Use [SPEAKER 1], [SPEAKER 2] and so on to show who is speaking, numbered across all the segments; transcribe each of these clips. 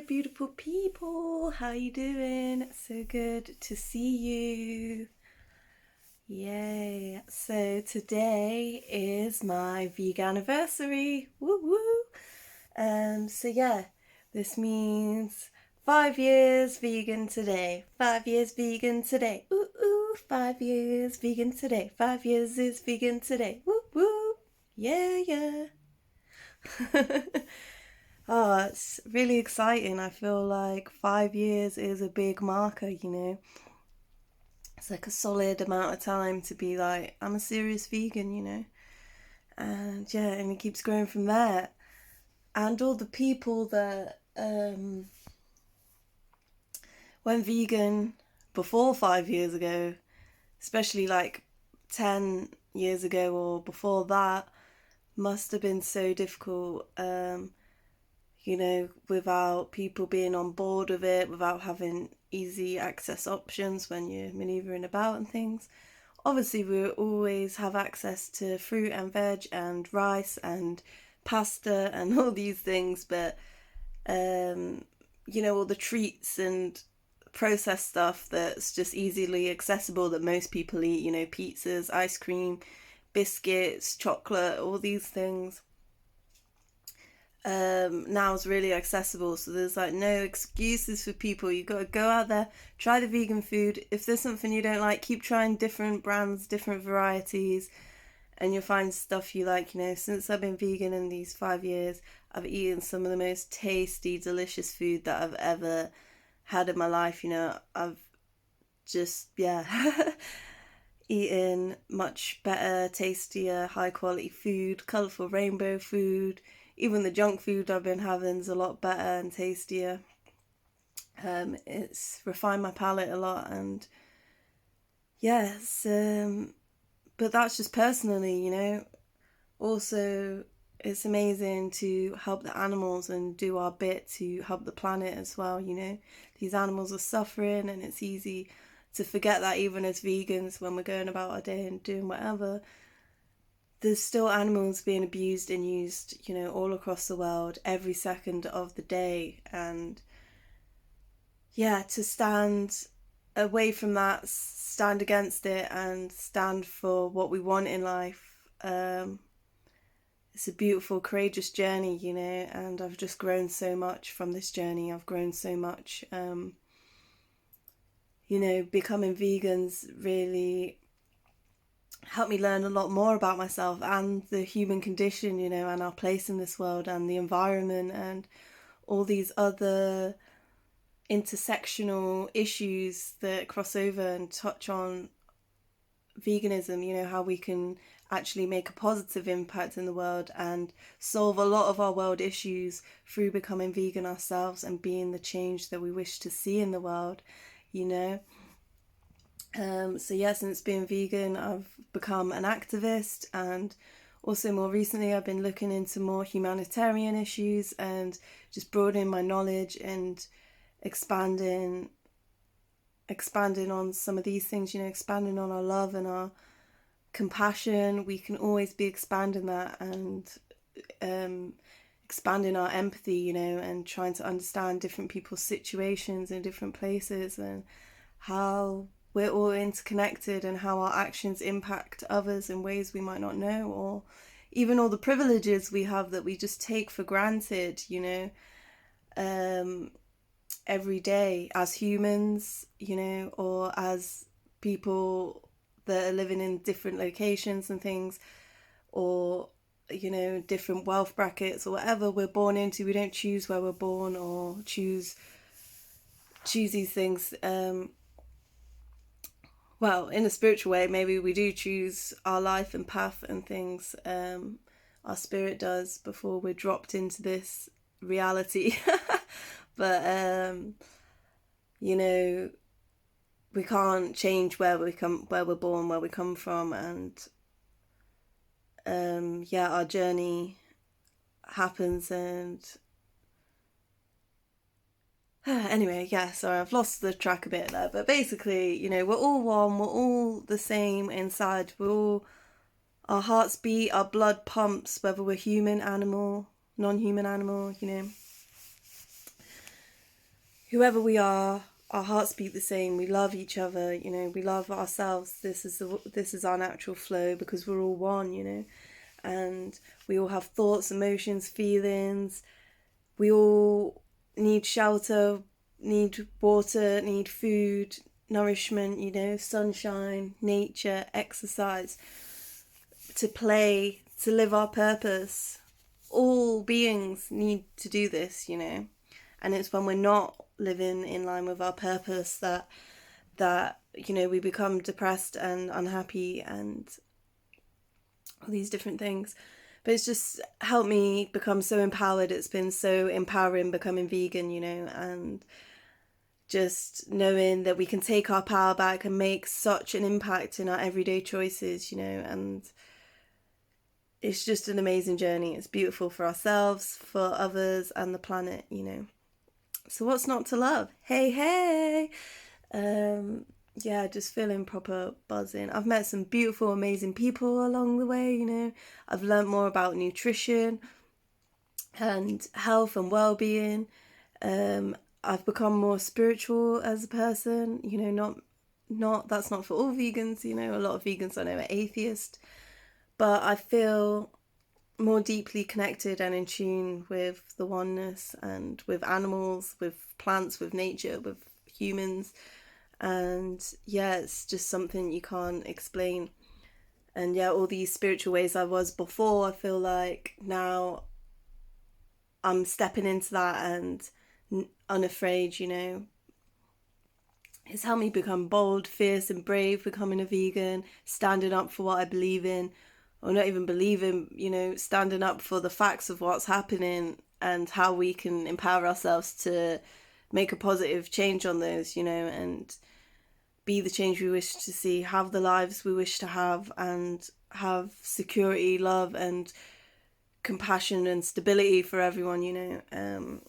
[SPEAKER 1] beautiful people. How you doing? So good to see you. Yay. So today is my Veganiversary. Woo woo. So yeah, this means 5 years vegan today. 5 years vegan today. Ooh ooh. 5 years vegan today. 5 years is vegan today. Woo woo. Yeah, yeah. Oh, it's really exciting. I feel like 5 years is a big marker, you know. It's like a solid amount of time to be like, I'm a serious vegan, you know. And yeah, and it keeps growing from there. And all the people that went vegan before 5 years ago, especially like 10 years ago or before that, must have been so difficult. You know, without people being on board with it, without having easy access options when you're maneuvering about and things. Obviously, we always have access to fruit and veg and rice and pasta and all these things, but you know, all the treats and processed stuff that's just easily accessible that most people eat, you know, pizzas, ice cream, biscuits, chocolate, all these things. Now it's really accessible, so there's like no excuses for people. You've got to go out there, try the vegan food. If there's something you don't like, keep trying different brands, different varieties, and you'll find stuff you like. You know, since I've been vegan in these 5 years, I've eaten some of the most tasty, delicious food that I've ever had in my life. You know, I've just, yeah, eaten much better, tastier, high quality food, colourful rainbow food. Even the junk food I've been having is a lot better and tastier. It's refined my palate a lot, and yes, but that's just personally, you know. Also, it's amazing to help the animals and do our bit to help the planet as well, you know. These animals are suffering, and it's easy to forget that even as vegans when we're going about our day and doing whatever. There's still animals being abused and used, you know, all across the world every second of the day. And yeah, to stand away from that, stand against it, and stand for what we want in life. It's a beautiful, courageous journey, you know, and I've just grown so much from this journey. I've grown so much. You know, becoming vegans really helped me learn a lot more about myself and the human condition, you know, and our place in this world and the environment and all these other intersectional issues that cross over and touch on veganism, you know, how we can actually make a positive impact in the world and solve a lot of our world issues through becoming vegan ourselves and being the change that we wish to see in the world, you know. So yeah, since being vegan, I've become an activist, and also more recently I've been looking into more humanitarian issues and just broadening my knowledge and expanding on some of these things, you know, expanding on our love and our compassion. We can always be expanding that and expanding our empathy, you know, and trying to understand different people's situations in different places and how we're all interconnected and how our actions impact others in ways we might not know, or even all the privileges we have that we just take for granted, you know, every day as humans, you know, or as people that are living in different locations and things, or, you know, different wealth brackets or whatever we're born into. We don't choose where we're born or choose these things. Well, in a spiritual way, maybe we do choose our life and path and things. Our spirit does before we're dropped into this reality. But you know, we can't change where we're born, where we come from, and yeah, our journey happens. And anyway, yeah, sorry, I've lost the track a bit there, but basically, you know, we're all one, we're all the same inside. Our hearts beat, our blood pumps, whether we're human, animal, non-human animal, you know. whoever we are, our hearts beat the same. We love each other, you know, we love ourselves. This is our natural flow because we're all one, you know. And we all have thoughts, emotions, feelings. We all need shelter, need water, need food, nourishment, you know, sunshine, nature, exercise, to play, to live our purpose. All beings need to do this, you know. And it's when we're not living in line with our purpose that you know, we become depressed and unhappy and all these different things. But it's just helped me become so empowered. It's been so empowering becoming vegan, you know, and just knowing that we can take our power back and make such an impact in our everyday choices, you know. And it's just an amazing journey. It's beautiful for ourselves, for others, and the planet, you know. So what's not to love? Hey, hey! Yeah, just feeling proper buzzing. I've met some beautiful, amazing people along the way, you know. I've learnt more about nutrition and health and well-being. I've become more spiritual as a person, you know, not that's not for all vegans, you know. A lot of vegans I know are atheist, but I feel more deeply connected and in tune with the oneness and with animals, with plants, with nature, with humans. And yeah, it's just something you can't explain. And yeah, all these spiritual ways I was before, I feel like now I'm stepping into that and unafraid, you know. It's helped me become bold, fierce and brave, becoming a vegan, standing up for what I believe in, or not even believing, you know, standing up for the facts of what's happening and how we can empower ourselves to make a positive change on those, you know, and be the change we wish to see, have the lives we wish to have, and have security, love and compassion and stability for everyone, you know.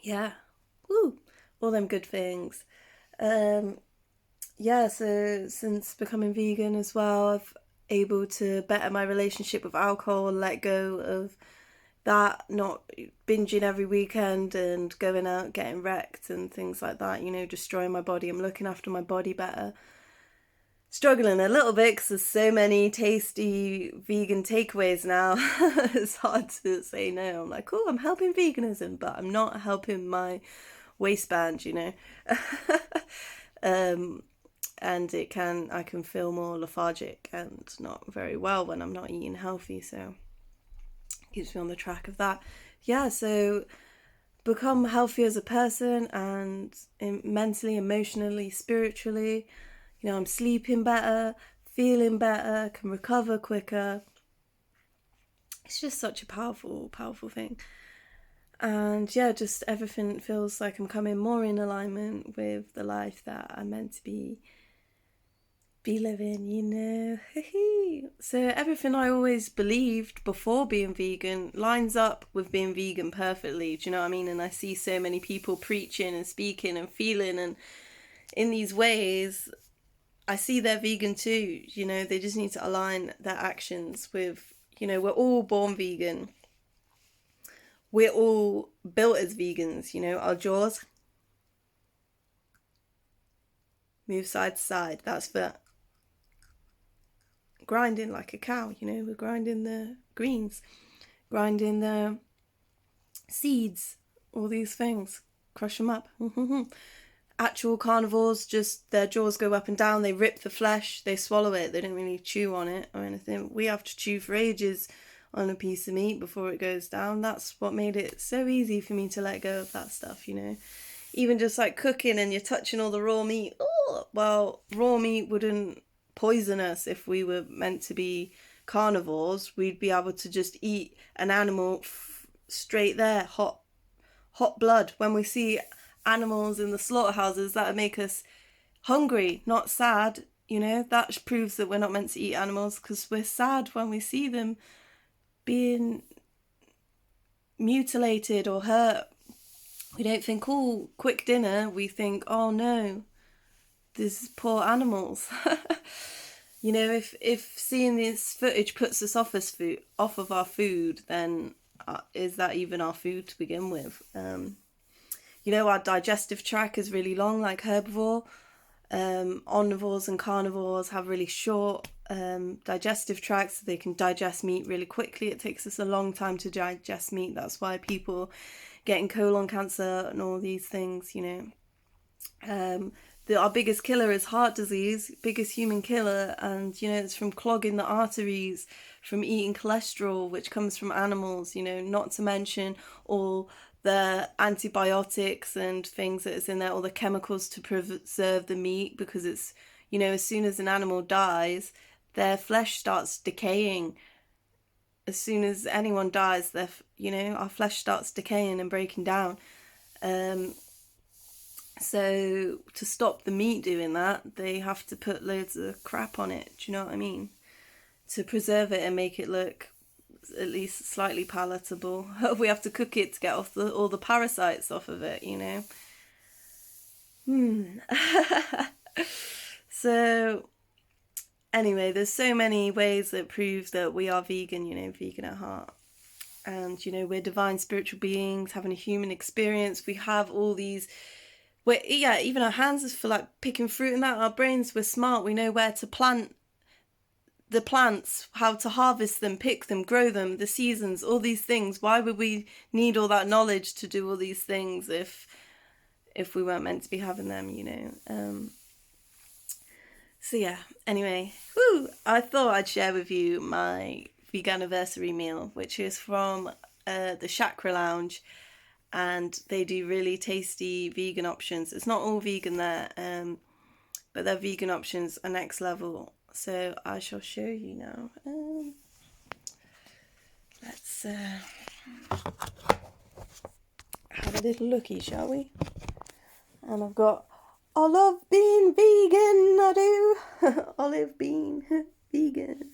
[SPEAKER 1] Yeah, woo, all them good things. Yeah, so since becoming vegan as well, I've able to better my relationship with alcohol and let go of that, not binging every weekend and going out getting wrecked and things like that, you know, destroying my body. I'm looking after my body better. Struggling a little bit because there's so many tasty vegan takeaways now. It's hard to say no. I'm like, oh, I'm helping veganism, but I'm not helping my waistband, you know. And I can feel more lethargic and not very well when I'm not eating healthy, so it keeps me on the track of that. Yeah, so become healthy as a person and mentally, emotionally, spiritually. You know, I'm sleeping better, feeling better, can recover quicker. It's just such a powerful, powerful thing. And yeah, just everything feels like I'm coming more in alignment with the life that I'm meant to be living, you know. So everything I always believed before being vegan lines up with being vegan perfectly, do you know what I mean? And I see so many people preaching and speaking and feeling, and in these ways I see they're vegan too, you know. They just need to align their actions with, you know, we're all born vegan. We're all built as vegans, you know. Our jaws move side to side. That's for grinding like a cow, you know. We're grinding the greens, grinding the seeds, all these things, crush them up. Actual carnivores, just their jaws go up and down, they rip the flesh, they swallow it, they don't really chew on it or anything. We have to chew for ages on a piece of meat before it goes down. That's what made it so easy for me to let go of that stuff, you know. Even just like cooking and you're touching all the raw meat. Oh, well, raw meat wouldn't poison us if we were meant to be carnivores. We'd be able to just eat an animal straight there, hot blood. When we see animals in the slaughterhouses, that would make us hungry, not sad, you know. That proves that we're not meant to eat animals, because we're sad when we see them being mutilated or hurt. We don't think, oh, quick dinner. We think, oh no, these poor animals. You know, if seeing this footage puts us off of our food, then is that even our food to begin with? you know, our digestive tract is really long, like herbivore. Omnivores and carnivores have really short digestive tracts, so they can digest meat really quickly. It takes us a long time to digest meat. That's why people getting colon cancer and all these things, you know. Our biggest killer is heart disease, biggest human killer, and you know, it's from clogging the arteries, from eating cholesterol, which comes from animals, you know, not to mention all the antibiotics and things that is in there, all the chemicals to preserve the meat, because it's, you know, as soon as an animal dies, their flesh starts decaying. As soon as anyone dies, you know, our flesh starts decaying and breaking down. So to stop the meat doing that, they have to put loads of crap on it. Do you know what I mean? To preserve it and make it look at least slightly palatable. We have to cook it to get off all the parasites off of it, you know. So anyway, there's so many ways that prove that we are vegan, you know, vegan at heart. And, you know, we're divine spiritual beings having a human experience. We have all these, yeah, even our hands is for like picking fruit and that. Our brains, we're smart. We know where to plant the plants, how to harvest them, pick them, grow them, the seasons, all these things. Why would we need all that knowledge to do all these things if we weren't meant to be having them, you know? So yeah, anyway, I thought I'd share with you my Veganiversary meal, which is from the Chakra Lounge, and they do really tasty vegan options. It's not all vegan there, but their vegan options are next level. So I shall show you now. Let's have a little looky, shall we? And I've got olive bean vegan, I do. Olive bean vegan.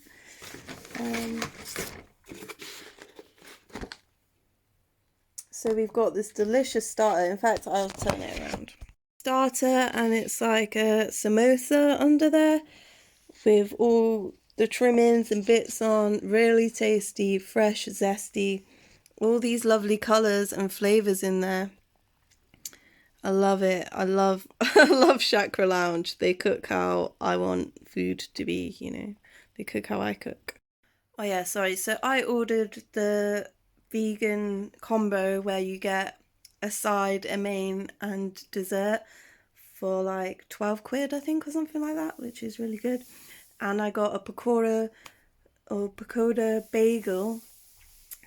[SPEAKER 1] So we've got this delicious starter. In fact, I'll turn it around. Starter, and it's like a samosa under there with all the trimmings and bits on. Really tasty, fresh, zesty. All these lovely colours and flavours in there. I love it. I love Chakra Lounge. They cook how I want food to be, you know. They cook how I cook. Oh yeah, sorry. So I ordered the vegan combo where you get a side, a main and dessert for like 12 quid, I think, or something like that, which is really good. And I got a pakora bagel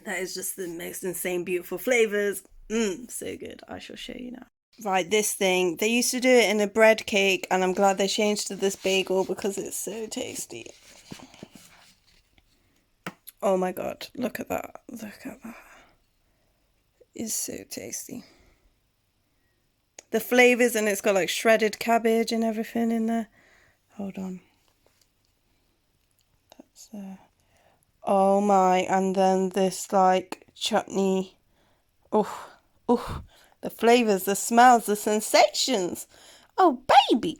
[SPEAKER 1] that is just the most insane beautiful flavours. So good. I shall show you now. Right, this thing, they used to do it in a bread cake, and I'm glad they changed to this bagel because it's so tasty. Oh my god, look at that. Look at that. It's so tasty. The flavours, and it's got like shredded cabbage and everything in there. Hold on. That's oh my, and then this like chutney. Oh, the flavours, the smells, the sensations. Oh baby.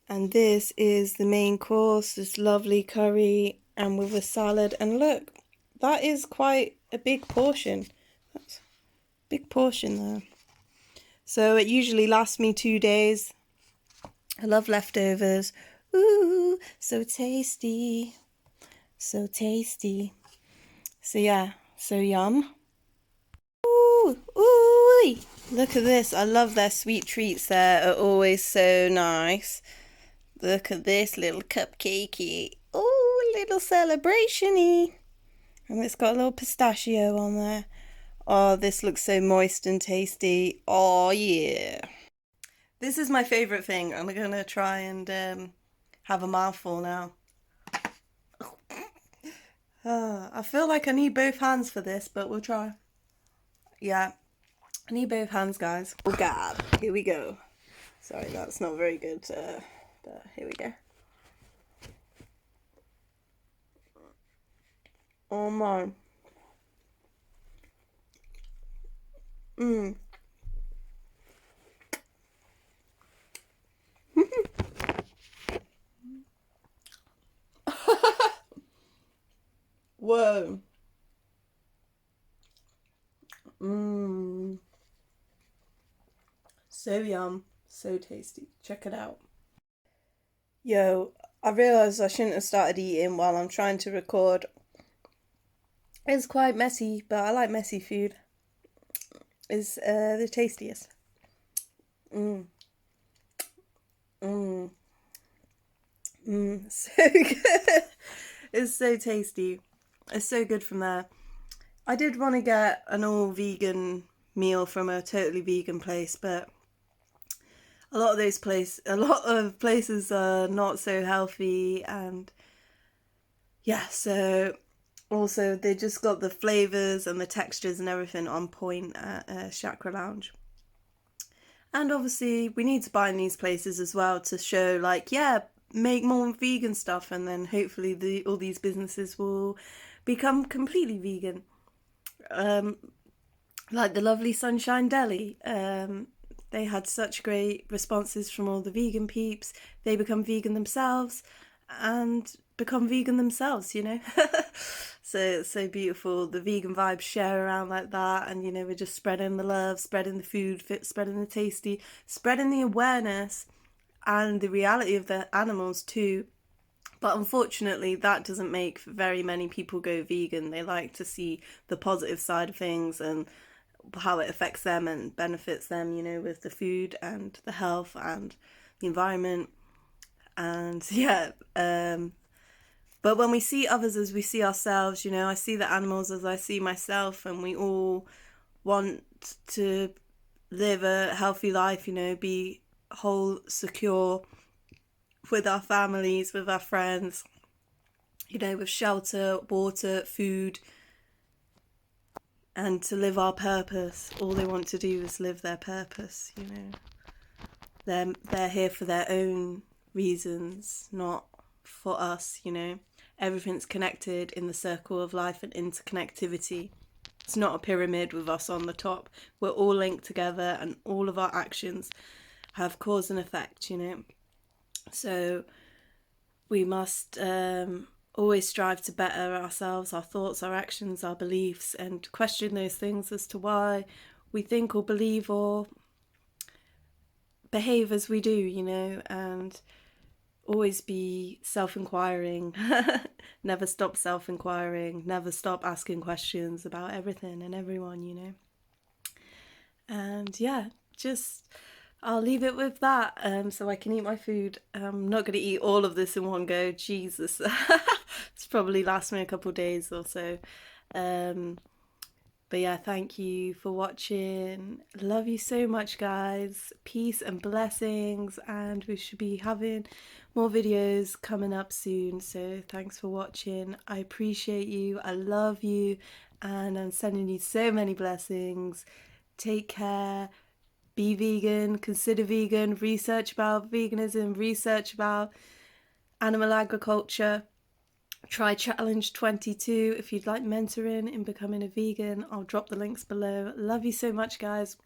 [SPEAKER 1] And this is the main course, this lovely curry and with a salad. And look, that is quite a big portion. That's a big portion there. So it usually lasts me 2 days. I love leftovers. Ooh, so tasty. So tasty. So yeah, so yum. Ooh, ooh, look at this. I love their sweet treats there. Are always so nice. Look at this little cupcakey. Oh, a little celebration-y. And it's got a little pistachio on there. Oh, this looks so moist and tasty. Oh, yeah. This is my favourite thing. I'm going to try and have a mouthful now. I feel like I need both hands for this, but we'll try. Yeah, I need both hands, guys. Oh, God. Here we go. Sorry, that's not very good. But here we go. Oh my. Whoa. So yum, so tasty. Check it out. Yo, I realised I shouldn't have started eating while I'm trying to record. It's quite messy, but I like messy food. It's the tastiest. Mmm. Mmm. Mmm. So good. It's so tasty. It's so good from there. I did want to get an all vegan meal from a totally vegan place, but a lot of places are not so healthy, and yeah, so also they just got the flavors and the textures and everything on point at Chakra Lounge. And obviously we need to buy in these places as well to show, like, yeah, make more vegan stuff, and then hopefully all these businesses will become completely vegan. Like the lovely Sunshine Deli. They had such great responses from all the vegan peeps. They become vegan themselves and become vegan themselves, you know. So it's so beautiful. The vegan vibes share around like that, and you know, we're just spreading the love, spreading the food, spreading the tasty, spreading the awareness and the reality of the animals too. But unfortunately, that doesn't make very many people go vegan. They like to see the positive side of things and how it affects them and benefits them, you know, with the food and the health and the environment. And yeah, but when we see others as we see ourselves, you know, I see the animals as I see myself, and we all want to live a healthy life, you know, be whole, secure with our families, with our friends, you know, with shelter, water, food, and to live our purpose. All they want to do is live their purpose, you know. They're here for their own reasons, not for us, you know. Everything's connected in the circle of life and interconnectivity. It's not a pyramid with us on the top. We're all linked together, and all of our actions have cause and effect, you know. So we must always strive to better ourselves, our thoughts, our actions, our beliefs, and question those things as to why we think or believe or behave as we do, you know, and always be self-inquiring. Never stop self-inquiring, never stop asking questions about everything and everyone, you know. And yeah, just I'll leave it with that, so I can eat my food. I'm not going to eat all of this in one go. Jesus. It's probably last me a couple of days or so. But yeah, thank you for watching. Love you so much, guys. Peace and blessings. And we should be having more videos coming up soon. So thanks for watching. I appreciate you. I love you. And I'm sending you so many blessings. Take care. Be vegan, consider vegan, research about veganism, research about animal agriculture. Try Challenge 22 if you'd like mentoring in becoming a vegan. I'll drop the links below. Love you so much, guys.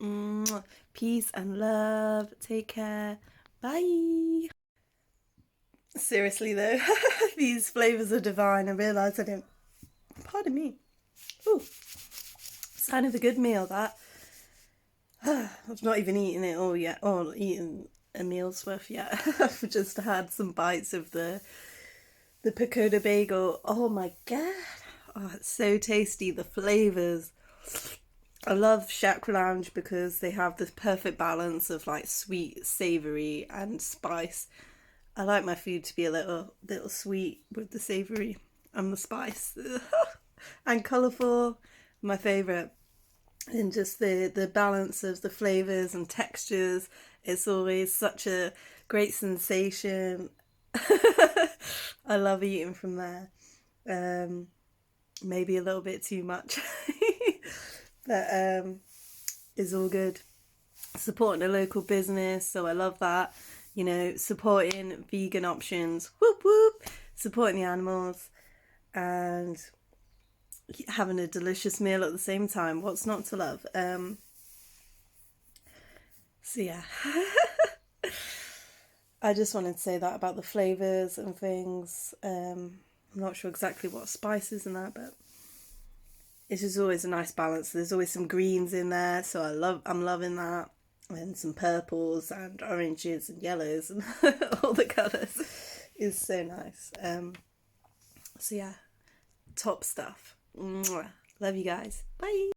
[SPEAKER 1] Peace and love. Take care. Bye. Seriously though, these flavours are divine. I realise I didn't. Pardon me. Ooh, sign of a good meal, that. I've not even eaten it all yet, or eaten a meal's worth yet. I've just had some bites of the pagoda bagel. Oh my god, oh, it's so tasty. The flavours. I love Chakra Lounge because they have this perfect balance of like sweet, savoury and spice. I like my food to be a little sweet with the savoury and the spice. And colourful, my favourite. And just the balance of the flavours and textures, it's always such a great sensation. I love eating from there. Maybe a little bit too much. But it's all good. Supporting a local business, so I love that. You know, supporting vegan options. Whoop whoop. Supporting the animals. And having a delicious meal at the same time. What's not to love? So yeah. I just wanted to say that about the flavours and things. I'm not sure exactly what spices and that, but it's just always a nice balance. There's always some greens in there, so I'm loving that. and some purples and oranges and yellows and all the colours is so nice. So yeah, top stuff. Mwah. Love you guys. Bye.